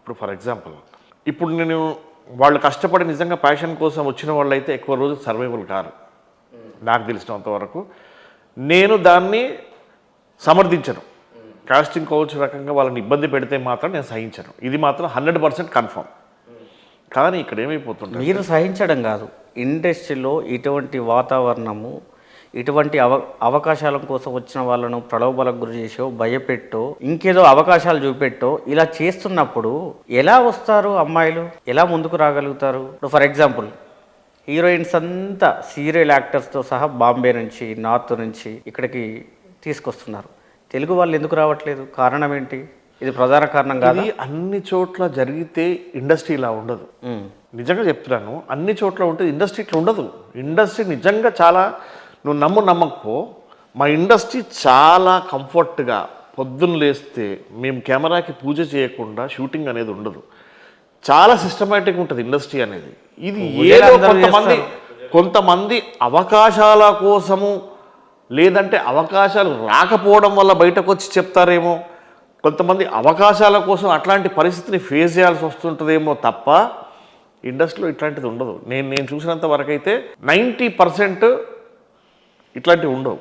ఇప్పుడు for example ఇప్పుడు నేను వాళ్ళు కష్టపడి నిజంగా ప్యాషన్ కోసం వచ్చిన వాళ్ళు అయితే ఎక్కువ రోజు సర్వైవల్ కారు నాకు తెలిసినంత వరకు. నేను దాన్ని సమర్థించను. కాస్టింగ్ కౌచ్ రకంగా వాళ్ళని ఇబ్బంది పెడితే మాత్రం నేను సహించను. ఇది మాత్రం 100% కన్ఫర్మ్. కానీ ఇక్కడ ఏమైపోతుంది, మీరు సహించడం కాదు, ఇండస్ట్రీలో ఇటువంటి వాతావరణము, ఇటువంటి అవకాశాల కోసం వచ్చిన వాళ్ళను ప్రలోభాలకు గురి చేసో, భయపెట్టో, ఇంకేదో అవకాశాలు చూపెట్టో ఇలా చేస్తున్నప్పుడు ఎలా వస్తారు అమ్మాయిలు, ఎలా ముందుకు రాగలుగుతారు? ఇప్పుడు ఫర్ ఎగ్జాంపుల్ హీరోయిన్స్ అంతా సీరియల్ యాక్టర్స్తో సహా బాంబే నుంచి, నార్త్ నుంచి ఇక్కడికి తీసుకొస్తున్నారు. తెలుగు వాళ్ళు ఎందుకు రావట్లేదు? కారణం ఏంటి? ఇది ప్రధాన కారణం కాదు. ఇది అన్ని చోట్ల జరిగితే ఇండస్ట్రీ ఇలా ఉండదు. నిజంగా చెప్తున్నాను, అన్ని చోట్ల ఉంటే ఇండస్ట్రీ ఇట్లా ఉండదు. ఇండస్ట్రీ నిజంగా చాలా, నువ్వు నమ్మకపో, మా ఇండస్ట్రీ చాలా కంఫర్ట్గా పొద్దున్న లేస్తే మేము కెమెరాకి పూజ చేయకుండా షూటింగ్ అనేది ఉండదు. చాలా సిస్టమేటిక్ ఉంటుంది ఇండస్ట్రీ అనేది. ఇది ఏదో కొంతమంది అవకాశాల కోసము, లేదంటే అవకాశాలు రాకపోవడం వల్ల బయటకు వచ్చి చెప్తారేమో, కొంతమంది అవకాశాల కోసం అట్లాంటి పరిస్థితిని ఫేస్ చేయాల్సి వస్తుంటుందేమో తప్ప ఇండస్ట్రీలో ఇట్లాంటిది ఉండదు. నేను చూసినంత వరకు అయితే 90% ఇట్లాంటివి ఉండవు.